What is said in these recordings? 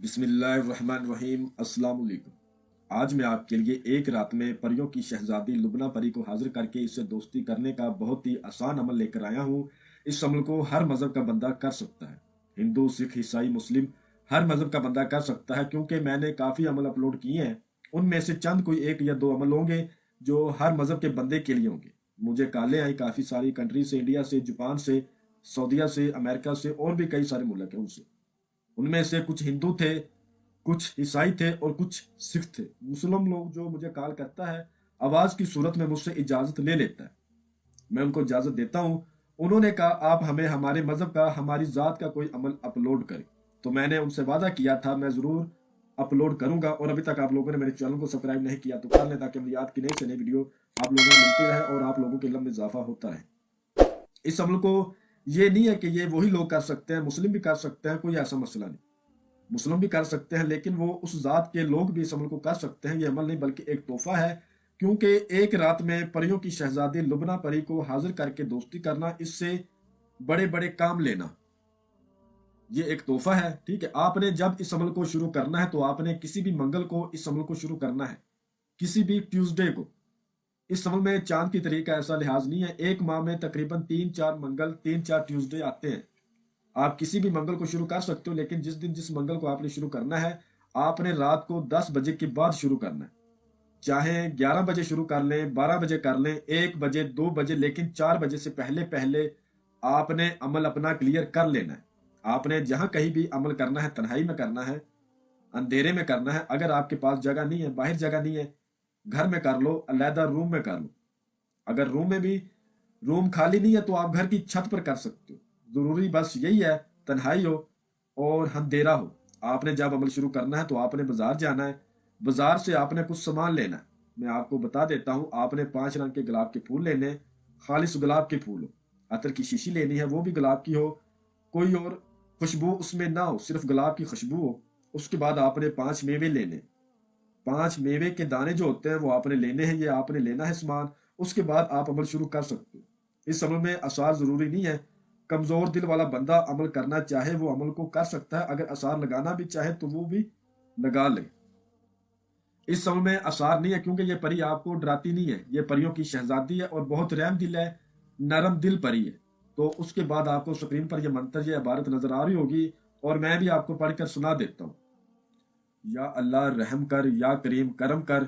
بسم اللہ الرحمن الرحیم۔ السلام علیکم۔ آج میں آپ کے لیے ایک رات میں پریوں کی شہزادی لبنہ پری کو حاضر کر کے اس سے دوستی کرنے کا بہت ہی آسان عمل لے کر آیا ہوں۔ اس عمل کو ہر مذہب کا بندہ کر سکتا ہے، ہندو، سکھ، عیسائی، مسلم، ہر مذہب کا بندہ کر سکتا ہے، کیونکہ میں نے کافی عمل اپلوڈ کیے ہیں۔ ان میں سے چند کوئی ایک یا دو عمل ہوں گے جو ہر مذہب کے بندے کے لیے ہوں گے۔ مجھے کالیں آئی کافی ساری کنٹری سے، انڈیا سے، جاپان سے، سعودیہ سے، امریکہ سے، اور بھی کئی سارے ملک ہیں ان سے۔ ان میں سے کچھ ہندو تھے، کچھ عیسائی تھے اور کچھ سکھ تھے۔ مسلم لوگ جو مجھے کال کرتا ہے آواز کی صورت میں مجھ سے اجازت لے لیتا ہے، میں ان کو اجازت دیتا ہوں۔ انہوں نے کہا آپ ہمیں ہمارے مذہب کا، ہماری ذات کا کوئی عمل اپلوڈ کریں، تو میں نے ان سے وعدہ کیا تھا میں ضرور اپلوڈ کروں گا۔ اور ابھی تک آپ لوگوں نے میرے چینل کو سبسکرائب نہیں کیا تو کر لیں، تاکہ مزید کی نئی سے نئی ویڈیو آپ لوگوں کو ملتی رہے اور آپ لوگوں کے علم میں اضافہ ہوتا رہے۔ اس عمل کو یہ نہیں ہے کہ یہ وہی لوگ کر سکتے ہیں، مسلم بھی کر سکتے ہیں، کوئی ایسا مسئلہ نہیں۔ مسلم بھی کر سکتے ہیں، لیکن وہ اس ذات کے لوگ بھی اس عمل کو کر سکتے ہیں۔ یہ عمل نہیں بلکہ ایک تحفہ ہے، کیونکہ ایک رات میں پریوں کی شہزادی لبنہ پری کو حاضر کر کے دوستی کرنا، اس سے بڑے بڑے کام لینا، یہ ایک تحفہ ہے۔ ٹھیک ہے، آپ نے جب اس عمل کو شروع کرنا ہے تو آپ نے کسی بھی منگل کو اس عمل کو شروع کرنا ہے، کسی بھی ٹیوزڈے کو۔ اس عمل میں چاند کی طریقہ ایسا لحاظ نہیں ہے، ایک ماہ میں تقریباً 3-4 منگل، 3-4 ٹیوزڈے آتے ہیں۔ آپ کسی بھی منگل کو شروع کر سکتے ہو، لیکن جس دن جس منگل کو آپ نے شروع کرنا ہے، آپ نے رات کو 10 بجے کے بعد شروع کرنا ہے۔ چاہے 11 بجے شروع کر لیں، 12 بجے کر لیں، 1 بجے، 2 بجے، لیکن 4 بجے سے پہلے پہلے آپ نے عمل اپنا کلیئر کر لینا ہے۔ آپ نے جہاں کہیں بھی عمل کرنا ہے، تنہائی میں کرنا ہے، اندھیرے میں کرنا ہے۔ اگر آپ کے پاس جگہ نہیں ہے، باہر جگہ نہیں ہے، گھر میں کر لو، علیحدہ روم میں کر لو۔ اگر روم میں بھی روم خالی نہیں ہے تو آپ گھر کی چھت پر کر سکتے ہو۔ ضروری بس یہی ہے تنہائی ہو اور اندھیرا ہو۔ آپ نے جب عمل شروع کرنا ہے تو آپ نے بازار جانا ہے، بازار سے آپ نے کچھ سامان لینا ہے۔ میں آپ کو بتا دیتا ہوں، آپ نے 5 رنگ کے گلاب کے پھول لینے، خالص گلاب کے پھول ہو۔ عطر کی شیشی لینی ہے، وہ بھی گلاب کی ہو، کوئی اور خوشبو اس میں نہ ہو، صرف گلاب کی خوشبو ہو۔ اس کے بعد آپ نے 5 میوے لینے، 5 میوے کے دانے جو ہوتے ہیں وہ آپ نے لینے ہیں، یہ آپ نے لینا ہے سامان۔ اس کے بعد آپ عمل شروع کر سکتے ہو۔ اس عمل میں آثار ضروری نہیں ہے، کمزور دل والا بندہ عمل کرنا چاہے وہ عمل کو کر سکتا ہے، اگر آثار لگانا بھی چاہے تو وہ بھی لگا لے۔ اس عمل میں آثار نہیں ہے، کیونکہ یہ پری آپ کو ڈراتی نہیں ہے، یہ پریوں کی شہزادی ہے اور بہت رحم دل ہے، نرم دل پری ہے۔ تو اس کے بعد آپ کو سکرین پر یہ منتر، یہ عبارت نظر آ رہی ہوگی، اور میں بھی آپ کو پڑھ کر سنا دیتا ہوں۔ یا اللہ رحم کر، یا کریم کرم کر،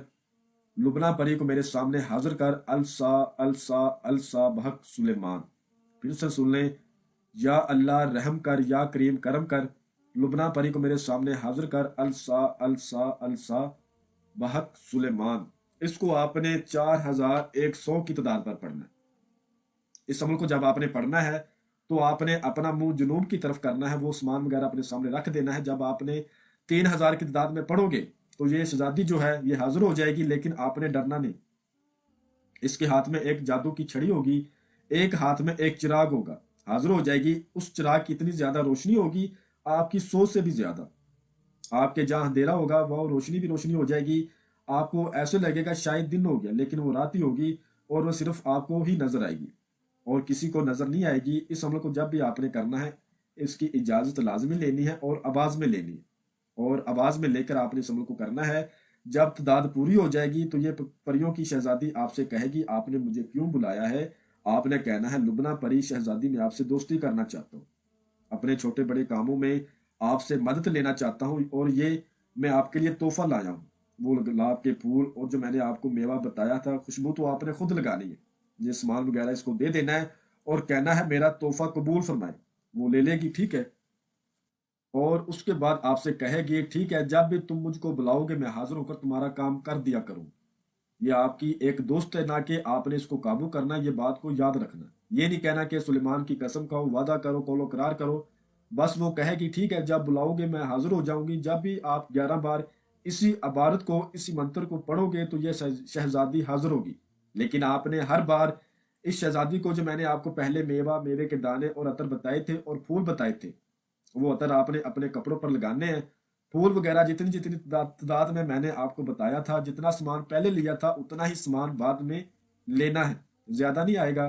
لبنہ پری کو میرے سامنے حاضر کر، السا السا السا بحق سلیمان۔ پھر سے سن لیں، یا اللہ رحم کر، یا کریم کرم کر، لبنہ پری کو میرے سامنے حاضر کر، السا السا السا بحق سلیمان۔ اس کو آپ نے 4100 کی تعداد پر پڑھنا ہے۔ اس عمل کو جب آپ نے پڑھنا ہے تو آپ نے اپنا منہ جنوب کی طرف کرنا ہے، وہ سامان وغیرہ اپنے سامنے رکھ دینا ہے۔ جب آپ نے 3000 کی تعداد میں پڑھو گے تو یہ شہزادی جو ہے یہ حاضر ہو جائے گی، لیکن آپ نے ڈرنا نہیں۔ اس کے ہاتھ میں ایک جادو کی چھڑی ہوگی، ایک ہاتھ میں ایک چراغ ہوگا، حاضر ہو جائے گی۔ اس چراغ کی اتنی زیادہ روشنی ہوگی، آپ کی سوچ سے بھی زیادہ۔ آپ کے جہاں اندھیرا ہوگا وہ روشنی بھی روشنی ہو جائے گی، آپ کو ایسے لگے گا شاید دن ہو گیا، لیکن وہ رات ہی ہوگی، اور وہ صرف آپ کو ہی نظر آئے گی اور کسی کو نظر نہیں آئے گی۔ اس عمل کو جب بھی آپ نے کرنا ہے، اس کی اجازت لازمی لینی ہے اور آواز میں لینی ہے، اور آواز میں لے کر آپ نے اس عمل کو کرنا ہے۔ جب تعداد پوری ہو جائے گی تو یہ پریوں کی شہزادی آپ سے کہے گی آپ نے مجھے کیوں بلایا ہے؟ آپ نے کہنا ہے لبنہ پری شہزادی میں آپ سے دوستی کرنا چاہتا ہوں، اپنے چھوٹے بڑے کاموں میں آپ سے مدد لینا چاہتا ہوں، اور یہ میں آپ کے لیے تحفہ لایا ہوں، وہ گلاب کے پھول اور جو میں نے آپ کو میوہ بتایا تھا، خوشبو تو آپ نے خود لگانی ہے، یہ سامان وغیرہ اس کو دے دینا ہے اور کہنا ہے میرا تحفہ قبول فرمائے۔ وہ لے لے گی، ٹھیک ہے، اور اس کے بعد آپ سے کہے گی ٹھیک ہے جب بھی تم مجھ کو بلاؤ گے میں حاضر ہو کر تمہارا کام کر دیا کروں۔ یہ آپ کی ایک دوست ہے، نہ کہ آپ نے اس کو قابو کرنا، یہ بات کو یاد رکھنا۔ یہ نہیں کہنا کہ سلیمان کی قسم کھاؤ، وعدہ کرو، قول و قرار کرو، بس وہ کہے گی ٹھیک ہے جب بلاؤ گے میں حاضر ہو جاؤں گی۔ جب بھی آپ 11 بار اسی عبارت کو، اسی منتر کو پڑھو گے تو یہ شہزادی حاضر ہوگی، لیکن آپ نے ہر بار اس شہزادی کو، جو میں نے آپ کو پہلے میوہ، میوے کے دانے اور عطر بتائے تھے اور پھول بتائے تھے، وہ عطر آپ نے اپنے کپڑوں پر لگانے ہیں، پھول وغیرہ جتنی جتنی تعداد میں نے آپ کو بتایا تھا، جتنا سامان پہلے لیا تھا اتنا ہی سامان بعد میں لینا ہے، زیادہ نہیں آئے گا۔